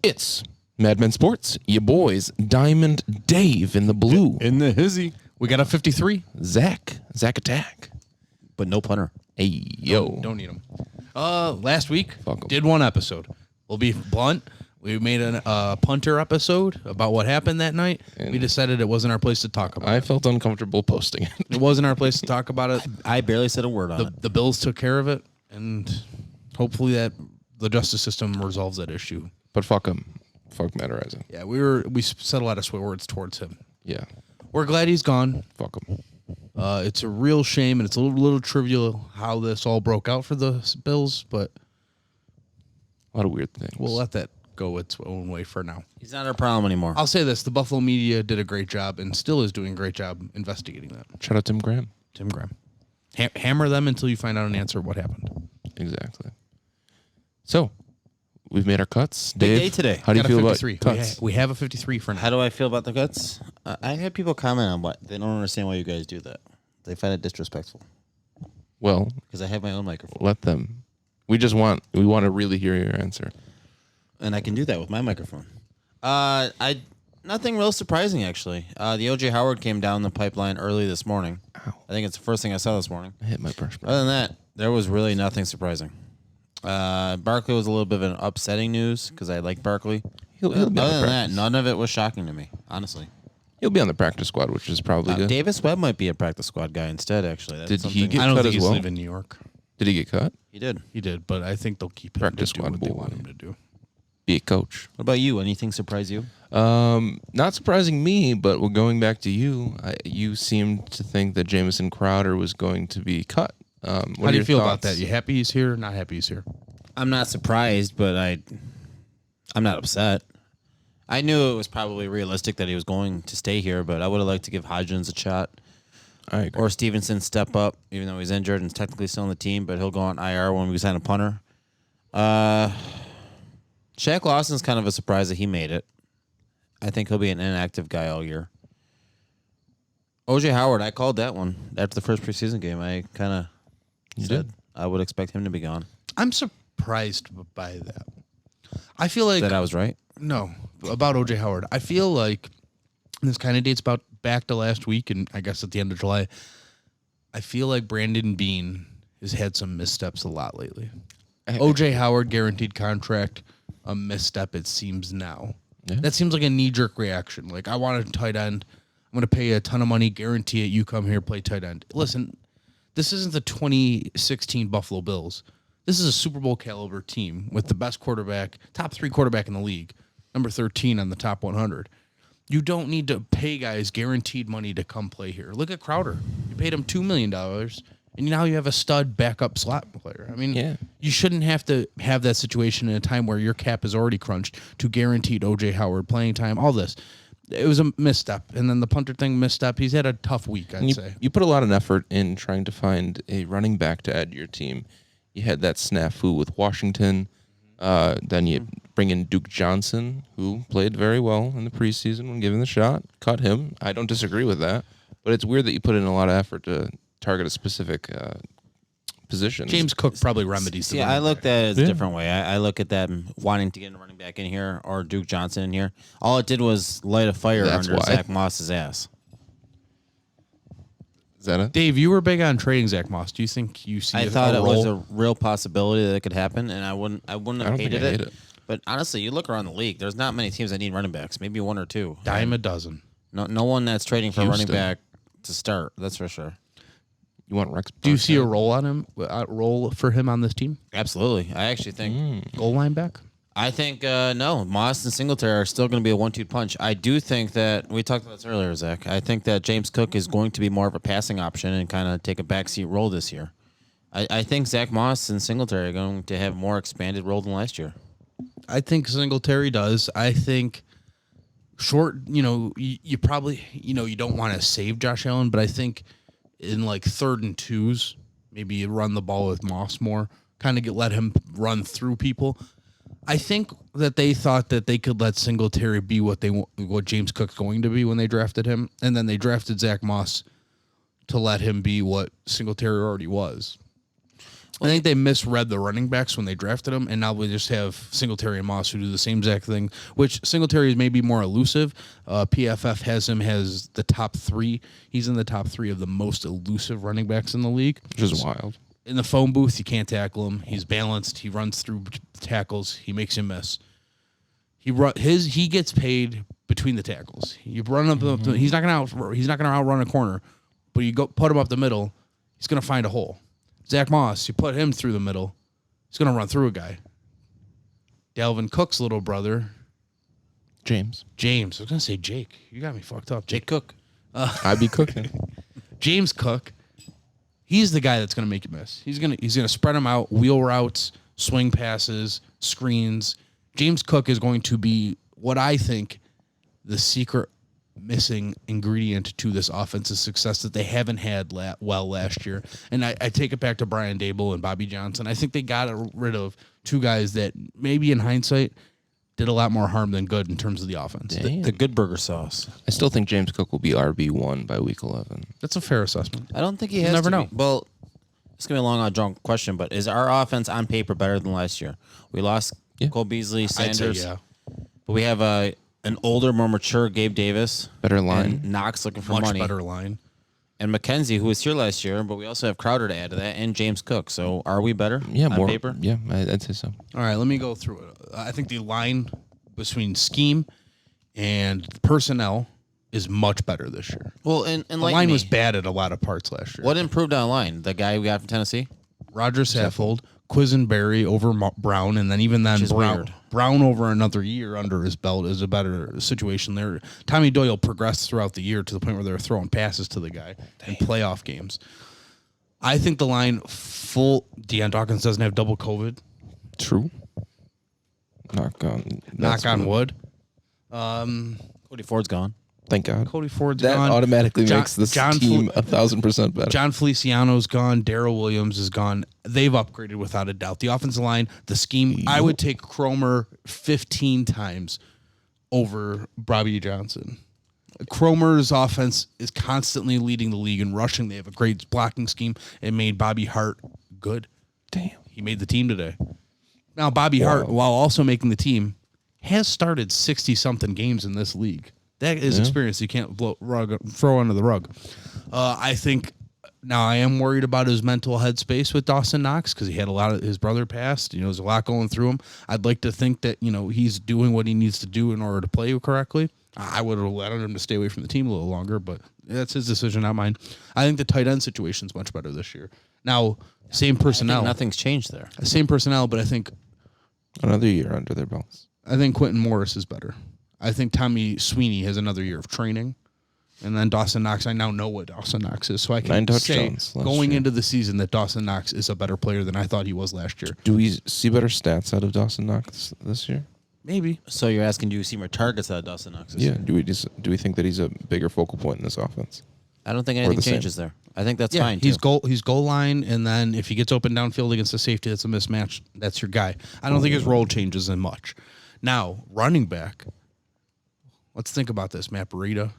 It's Mad Men Sports, your boys, Diamond Dave in the blue. In the hizzy. We got a 53. Zach Attack. But no punter. Hey, yo. Don't need them. Last week, Fuck 'em. did one episode. We'll be blunt. We made a punter episode about what happened that night. And we decided it wasn't our place to talk about I it. felt uncomfortable posting it. It wasn't our place to talk about it. I barely said a word on it. The Bills took care of it, and hopefully that the justice system resolves that issue. But fuck him. Fuck Matt Araiza. Yeah, we said a lot of swear words towards him. Yeah. We're glad he's gone. Fuck him. It's a real shame, and it's a little trivial how this all broke out for the Bills, but A lot of weird things. we'll let that go its own way for now. He's not our problem anymore. I'll say this. The Buffalo media did a great job and still is doing a great job investigating that. Shout out Tim Graham. Tim Graham. Hammer them until you find out an answer of what happened. Exactly. So, we've made our cuts. Big Dave, day today. how do you Got a feel about 53. cuts? We have a 53 for now. How do I feel about the cuts? I had people comment on what they don't understand why you guys do that. They find it disrespectful Well, because I have my own microphone let them. We want to really hear your answer. and I can do that with my microphone. Nothing real surprising actually. The OJ Howard came down the pipeline early this morning. Ow. I think it's the first thing I saw this morning. I hit my brush. Other than that, there was really nothing surprising. Barkley was a little bit of an upsetting news because I like Barkley. He'll be on the Other than that, practice. none of it was shocking to me, honestly. He'll be on the practice squad, which is probably good. Davis Webb might be a practice squad guy instead, actually. That's Did he something- get I don't cut think as he's well? leaving New York. Did he get cut? He did. He did, but I think they'll keep him Practice to do squad what they boy. want him to do. Be a coach. What about you? Anything surprise you? Not surprising me, but we're going back to you. You seemed to think that Jamison Crowder was going to be cut. How do you feel about that? You happy he's here? Not happy he's here? I'm not surprised, but I'm not upset. I knew it was probably realistic that he was going to stay here, but I would have liked to give Hodgins a shot. I agree. Or Stevenson step up, even though he's injured and is technically still on the team, but he'll go on IR when we sign a punter. Shaq Lawson's kind of a surprise that he made it. I think he'll be an inactive guy all year. OJ Howard, I called that one after the first preseason game. I kind of said I would expect him to be gone. I'm surprised by that. I feel like That I was right. No, about OJ Howard. I feel like this kind of dates back to last week, and I guess at the end of July. I feel like Brandon Beane has had some missteps a lot lately. OJ Howard guaranteed contract, a misstep it seems now. Yeah. That seems like a knee-jerk reaction. Like, I want a tight end. I'm going to pay you a ton of money, guarantee it. You come here, play tight end. Listen, this isn't the 2016 Buffalo Bills. This is a Super Bowl caliber team with the best quarterback, top 3 quarterback in the league, number 13 on the top 100. You don't need to pay guys guaranteed money to come play here. Look at Crowder. You paid him $2 million, and now you have a stud backup slot player. I mean, Yeah. you shouldn't have to have that situation in a time where your cap is already crunched to guaranteed OJ Howard playing time, all this. It was a misstep, and then the punter thing misstep. He's had a tough week, I'd say. You put a lot of effort in trying to find a running back to add to your team. You had that snafu with Washington. Then you bring in Duke Johnson, who played very well in the preseason when given the shot. Cut him. I don't disagree with that. But it's weird that you put in a lot of effort to target a specific position. James Cook probably remedies the Yeah, running I looked back. at it as a different way. I look at that wanting to get a running back in here or Duke Johnson in here. All it did was light a fire That's under why. Zach Moss's ass. Is that it? Dave, you were big on trading Zach Moss. Do you think you see I a thought it was role? a real possibility that it could happen, and I wouldn't I have don't think hated I it. hate it. But honestly, you look around the league. There's not many teams that need running backs. Maybe one or two. dime a dozen? No one that's trading for a running Houston. back to start. That's for sure. You want Rex? Do you see a Burkhead? role on him? Role for him on this team? Absolutely. I actually think. Goal line back? I think no. Moss and Singletary are still going to be a 1-2 punch. I do think that we talked about this earlier, Zach. I think that James Cook is going to be more of a passing option and kind of take a backseat role this year. I think Zach Moss and Singletary are going to have more expanded role than last year. I think Singletary does. I think short, you probably, you don't want to save Josh Allen, but I think in like 3rd and 2s, maybe you run the ball with Moss more, kind of let him run through people. I think that they thought that they could let Singletary be what James Cook's going to be when they drafted him, and then they drafted Zach Moss to let him be what Singletary already was. I think they misread the running backs when they drafted them, and now we just have Singletary and Moss who do the same exact thing, which Singletary is maybe more elusive. PFF has him as the top 3. He's in the top 3 of the most elusive running backs in the league. Which is wild. In the phone booth, you can't tackle him. He's balanced. He runs through tackles. He makes you miss. He gets paid between the tackles. You run up, he's not gonna outrun a corner, but you go put him up the middle, he's gonna find a hole. Zach Moss, you put him through the middle, he's gonna run through a guy. Dalvin Cook's little brother, James. I was gonna say Jake. You got me fucked up. Jake Cook. I'd be cooking. James Cook, he's the guy that's gonna make you miss. He's gonna spread them out, wheel routes, swing passes, screens. James Cook is going to be what I think the secret missing ingredient to this offense's success that they haven't had last year. And I take it back to Brian Dable and Bobby Johnson. I think they got rid of 2 guys that maybe in hindsight did a lot more harm than good in terms of the offense. The good burger sauce. I still think James Cook will be RB1 by week 11. That's a fair assessment. I don't think he has never to know. be. Well, it's going to be a long, drawn question, but is our offense on paper better than last year? We lost Cole Beasley, Sanders. I'd say, yeah. But we have an older, more mature Gabe Davis. Better line. And Knox looking for Much money. better line. And McKenzie, who was here last year, but we also have Crowder to add to that, and James Cook. So are we better Yeah, on more paper? Yeah, I'd say so. All right, let me go through it. I think the line between scheme and personnel is much better this year. Well, and The line was bad at a lot of parts last year. What improved on the line? The guy we got from Tennessee? Roger Saffold, Quisenberry over Brown, and then even then is weird. Brown over another year under his belt is a better situation there. Tommy Doyle progressed throughout the year to the point where they were throwing passes to the guy in playoff games. I think the line Deion Dawkins doesn't have double COVID. True. Knock on wood. Cody Ford's gone. Thank God. Cody Ford's That gone. automatically makes this team 1,000% better. John Feliciano's gone. Darrell Williams is gone. They've upgraded without a doubt. The offensive line, the scheme, I would take Cromer 15 times over Bobby Johnson. Cromer's offense is constantly leading the league in rushing. They have a great blocking scheme. It made Bobby Hart good. Damn. He made the team today. Now, Bobby Hart, while also making the team, has started 60-something games in this league. That is experience you can't throw under the rug. I think now I am worried about his mental headspace with Dawson Knox because he had a lot of his brother passed. There's a lot going through him. I'd like to think that he's doing what he needs to do in order to play correctly. I would have wanted him to stay away from the team a little longer, but that's his decision, not mine. I think the tight end situation is much better this year. Now, same personnel. I think nothing's changed there. Same personnel, but I think Another year under their belts. I think Quentin Morris is better. I think Tommy Sweeney has another year of training. And then Dawson Knox, I now know what Dawson Knox is. So I can say going into the season that Dawson Knox is a better player than I thought he was last year. Do we see better stats out of Dawson Knox this year? Maybe. So you're asking, do you see more targets out of Dawson Knox? Yeah. Do we think that he's a bigger focal point in this offense? I don't think anything changes there. I think that's fine. He's goal line, and then if he gets open downfield against a safety that's a mismatch, that's your guy. I don't think his role changes in much. Now, running back. Let's think about this. Matt Breida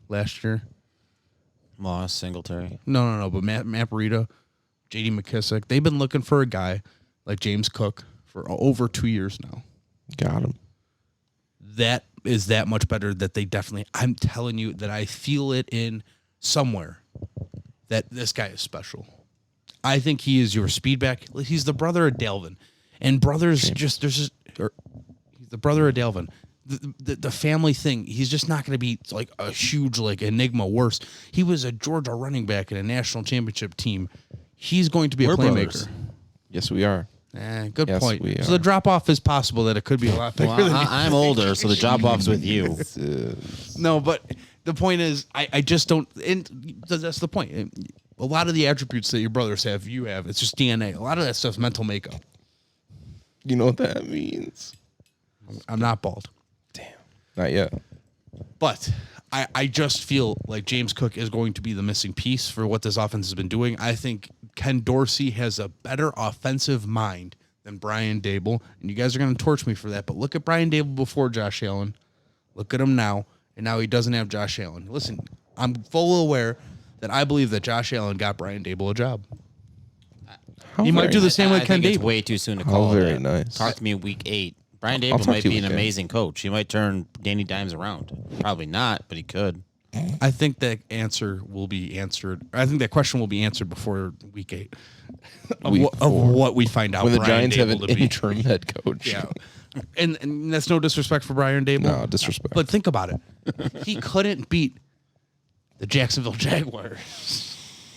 last year. Moss, Singletary. No. But Matt Breida, J.D. McKissick, they've been looking for a guy like James Cook for over 2 years now. Got him. That is that much better that they definitely, I'm telling you that I feel it in somewhere that this guy is special. I think he is your speed back. He's the brother of Dalvin. And brothers he's the brother of Dalvin. The family thing, he's just not going to be like a huge enigma. Worse, he was a Georgia running back in a national championship team. He's going to be a playmaker. Brothers. Yes, we are. Good Yes, point. we So the drop off is possible that it could be a lot bigger than I'm older, so the drop off's with you. No, but the point is, I just don't. And that's the point. A lot of the attributes that your brothers have, you have. It's just DNA. A lot of that stuff's mental makeup. You know what that means? I'm not bald. Not yet. But I just feel like James Cook is going to be the missing piece for what this offense has been doing. I think Ken Dorsey has a better offensive mind than Brian Dable. And you guys are going to torch me for that. But look at Brian Dable before Josh Allen. Look at him now. And now he doesn't have Josh Allen. Listen, I'm fully aware that I believe that Josh Allen got Brian Dable a job. How He might very do the nice. same with I Ken think it's Dable. way too soon to How call very that. nice. Talk to me week 8. Brian I'll Dable talk might to you be an week 8. amazing coach. He might turn Danny Dimes around. Probably not, but he could. I think that answer will be answered. I think that question will be answered before week 8 of, Week of 4. what we find out. When the Brian Giants have an Dable to be. interim head coach. Yeah, and that's no disrespect for Brian Dable. No, disrespect. But think about it. He couldn't beat the Jacksonville Jaguars.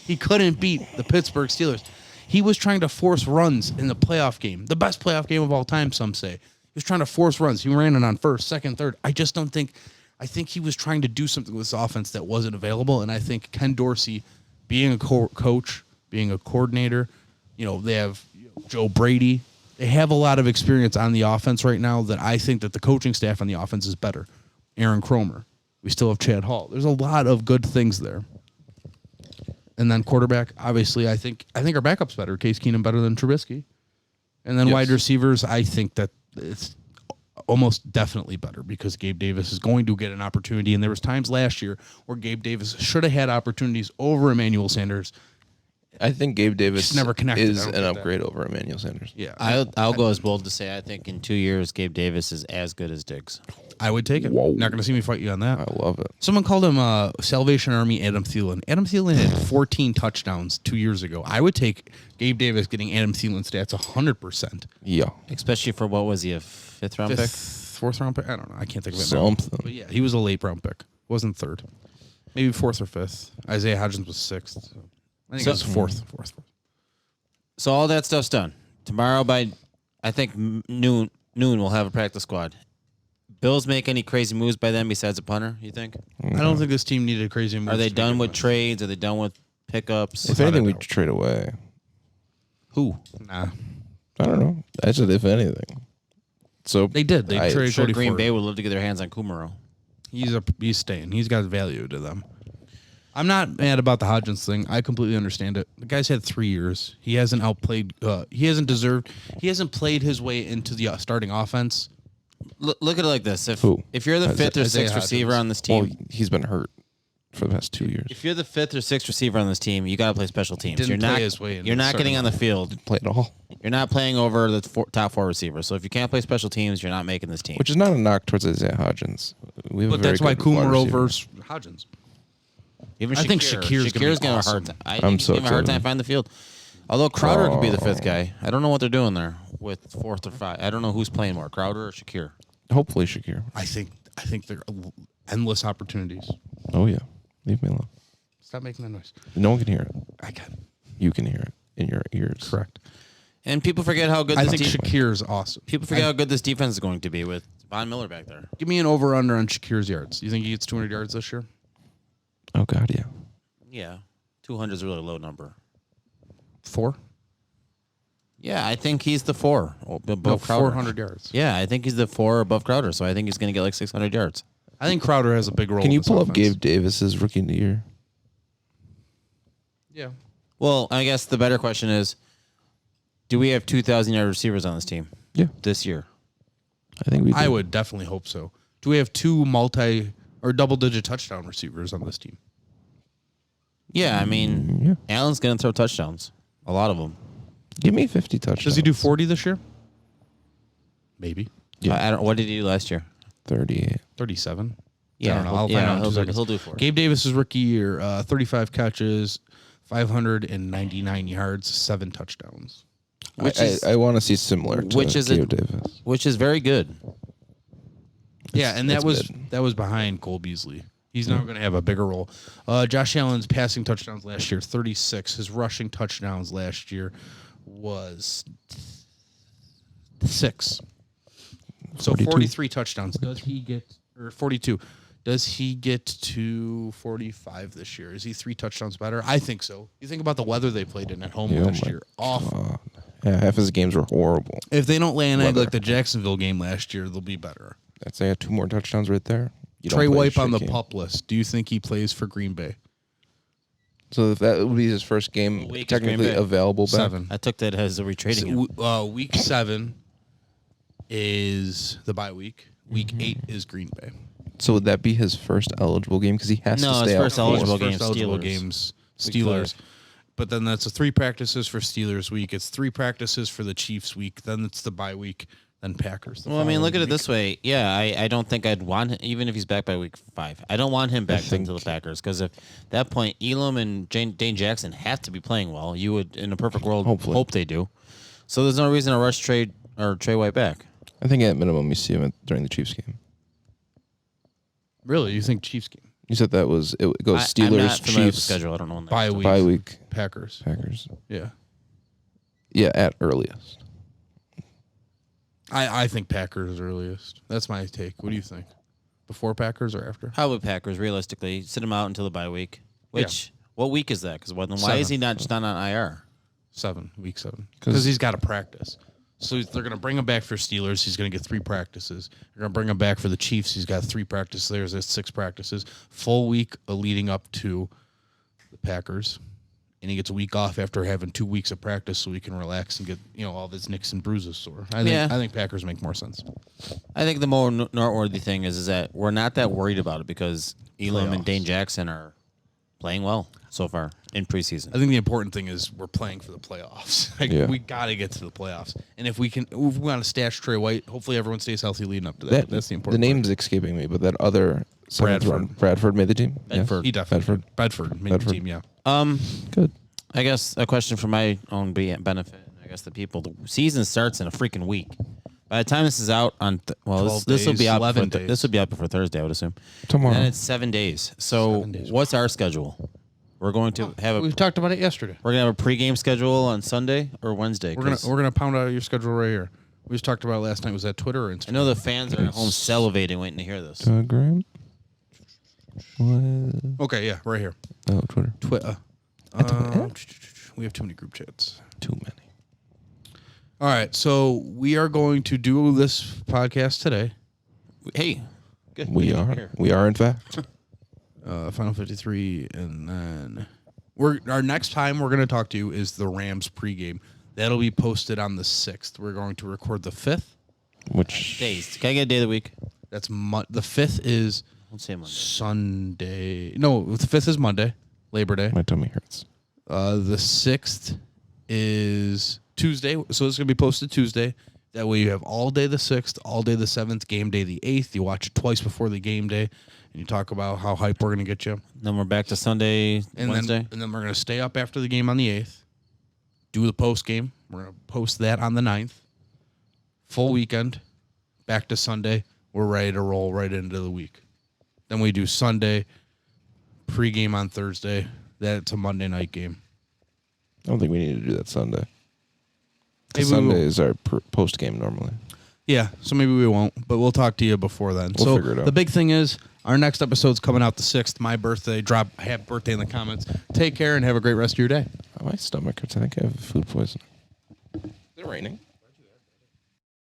He couldn't beat the Pittsburgh Steelers. He was trying to force runs in the playoff game, the best playoff game of all time, some say. He was trying to force runs. He ran it on first, second, third. I just don't think – I think he was trying to do something with this offense that wasn't available, and I think Ken Dorsey, being a coach, being a coordinator, they have Joe Brady. They have a lot of experience on the offense right now that I think that the coaching staff on the offense is better. Aaron Cromer. We still have Chad Hall. There's a lot of good things there. And then quarterback, obviously, I think our backup's better. Case Keenum better than Trubisky. And then wide receivers, I think that it's almost definitely better because Gabe Davis is going to get an opportunity. And there was times last year where Gabe Davis should have had opportunities over Emmanuel Sanders. I think Gabe Davis never connected. is I don't an get that. upgrade over Emmanuel Sanders. Yeah, I'll go as bold to say I think in 2 years Gabe Davis is as good as Diggs. I would take it. Whoa. Not going to see me fight you on that. I love it. Someone called him Salvation Army Adam Thielen. Adam Thielen had 14 touchdowns 2 years ago. I would take Gabe Davis getting Adam Thielen stats 100%. Yeah. Especially for what was he, a 5th round pick? Fourth round pick? I don't know. I can't think of it Something. now. But yeah, he was a late round pick. Wasn't third. Maybe 4th or 5th. Isaiah Hodgins was 6th. So I think it was 4th. So all that stuff's done. Tomorrow by, I think, noon we'll have a practice squad. Bills make any crazy moves by then besides a punter, you think? I don't think this team needed crazy moves. Are they to done begin with trades? Are they done with pickups? If anything, we trade away. Who? Nah. I don't know. I said if anything. So They did. They I- traded Sure, Cody Green Ford. Bay would love to get their hands on Kumaro. He's staying. He's got value to them. I'm not mad about the Hodgins thing. I completely understand it. The guy's had 3 years. He hasn't outplayed. He hasn't played his way into the starting offense. Look at it like this: if Who? you're the Isaiah 5th or 6th receiver Hodgins. on this team, Well, he's been hurt for the past 2 years. if you're the 5th or 6th receiver on this team, you got to play special teams. Didn't You're play not. his way into You're the not getting starting on the field. Play it all. You're not playing over the top 4 receivers. So if you can't play special teams, you're not making this team. Which is not a knock towards Isaiah Hodgins. We have a But very that's why good wide Kumaro receiver. versus Hodgins. Even I think Shakir's gonna be gonna have a awesome. hard time. I I'm think he's so gonna have a hard excited. time finding the field. Although Crowder could be the 5th guy. I don't know what they're doing there with 4th or 5. I don't know who's playing more, Crowder or Shakir. Hopefully Shakir. I think there are endless opportunities. Oh yeah. Leave me alone. Stop making that noise. No one can hear it. I can. You can hear it in your ears. Correct. And people forget how good I this think defense. Shakir's awesome. People forget how good this defense is going to be with Von Miller back there. Give me an over/under on Shakir's yards. You think he gets 200 yards this year? Oh God, yeah. Yeah, 200 is a really low number. 4? Yeah, I think he's the 4 above No, Crowder. 400 yards. Yeah, I think he's the 4 above Crowder. So I think he's going to get like 600 yards. I think Crowder has a big role. Can in you this pull up offense. Gabe Davis's rookie of the year? Yeah. Well, I guess the better question is, do we have 2,000-yard receivers on this team Yeah, this year? I think we. Do. I would definitely hope so. Do we have 2 or double-digit touchdown receivers on this team? Yeah, I mean, Yeah. Allen's going to throw touchdowns. A lot of them. Give me 50 touchdowns. Does he do 40 this year? Maybe. Yeah. I don't. What did he do last year? 38. 37? Yeah, I don't know. I'll find out in 2 seconds. he'll do 40. Gabe Davis's rookie year, 35 catches, 599 yards, 7 touchdowns. Which is I want to see similar to which is Gabe a- Davis. which is very good. Yeah, and that it's was mid. behind Cole Beasley. He's now going to have a bigger role. Josh Allen's passing touchdowns last year, 36. His rushing touchdowns last year was 6. So 42. 43 touchdowns. Does he get, or 42? Does he get to 45 this year? Is he 3 touchdowns better? I think so. You think about the weather they played in at home Yeah, last my year. Awful. Yeah, half his games were horrible. If they don't lay an egg Weather. like the Jacksonville game last year, they'll be better. I'd say I had 2 more touchdowns right there. You don't Trey play a White on the shit game. pup list. Do you think he plays for Green Bay? So if that would be his first game What week is Green technically Bay? available back. 7. I took that as a retrading him. Week 7 is the bye week. Week 8 is Green Bay. So would that be his first eligible game? Because he has No, to his stay out first for- eligible His game, first eligible Steelers. games. Week Steelers. but then that's 3 practices for Steelers week. It's 3 practices for the Chiefs week. Then it's the bye week. Then Packers. Well, I mean, look at it this way. Yeah, I don't think I'd want him, even if he's back by week 5. I don't want him back until the Packers because at that point, Elam and Dane Jackson have to be playing well. You would, in a perfect world, hope they do. So there's no reason to rush Trey White back. I think at minimum you see him during the Chiefs game. Really? You think Chiefs game? You said that was it goes I'm Steelers, not familiar with the Chiefs, schedule. I don't know when Bye week. bye week, Packers. Packers. Yeah. Yeah, at earliest. I think Packers earliest. That's my take. What do you think? Before Packers or after? Probably Packers, realistically. Sit him out until the bye week. What week is that? Because why is he not just not on IR? Week 7. Because he's got to practice. So they're going to bring him back for Steelers. He's going to get 3 practices. They're going to bring him back for the Chiefs. He's got 3 practices. There's 6 practices. Full week leading up to the Packers. And he gets a week off after having 2 weeks of practice so he can relax and get, all of his nicks and bruises sore. I think Packers make more sense. I think the more noteworthy thing is that we're not that worried about it because Elam and Dane Jackson are playing well so far in preseason. I think the important thing is we're playing for the playoffs. We got to get to the playoffs. And if we want to stash Trey White, hopefully everyone stays healthy leading up to that. That's the important The name's escaping me, but that other Bradford made the team. Bedford. Yeah. He definitely Bedford made the team, yeah. Good. I guess a question for my own benefit, I guess the people, the season starts in a freaking week. By the time this is out on, this will be out. 11 days. This will be out before Thursday, I would assume. Tomorrow. And it's 7 days. So what's our schedule? We're going to have we talked about it yesterday. We're gonna have a pregame schedule on Sunday or Wednesday. We're gonna pound out your schedule right here. We just talked about it last night. Was that Twitter or Instagram? I know the fans are at home salivating, waiting to hear this. Instagram. Okay, yeah, right here. Oh, Twitter. Twitter. We have too many group chats. Too many. All right, so we are going to do this podcast today. Hey, good. We are in fact. Final 53, and then our next time we're going to talk to you is the Rams pregame. That'll be posted on the 6th. We're going to record the 5th. Which days? Can I get a day of the week? That's the 5th is Don't say Monday. Sunday. No, the 5th is Monday, Labor Day. my tummy hurts. The 6th is Tuesday, so it's going to be posted Tuesday. That way you have all day the 6th, all day the 7th, game day the 8th. You watch it twice before the game day, and you talk about how hype we're going to get you. Then we're back to Sunday, Wednesday. And then we're going to stay up after the game on the 8th, do the post game. We're going to post that on the 9th. Full weekend, back to Sunday. We're ready to roll right into the week. Then we do Sunday, pregame on Thursday. That's a Monday night game. I don't think we need to do that Sunday. Maybe Sunday is our post game normally. Yeah, so maybe we won't, but we'll talk to you before then. We'll figure it out. The big thing is our next episode's coming out the 6th, my birthday. Happy birthday in the comments. Take care and have a great rest of your day. My stomach hurts. I think I have food poisoning. Is it raining?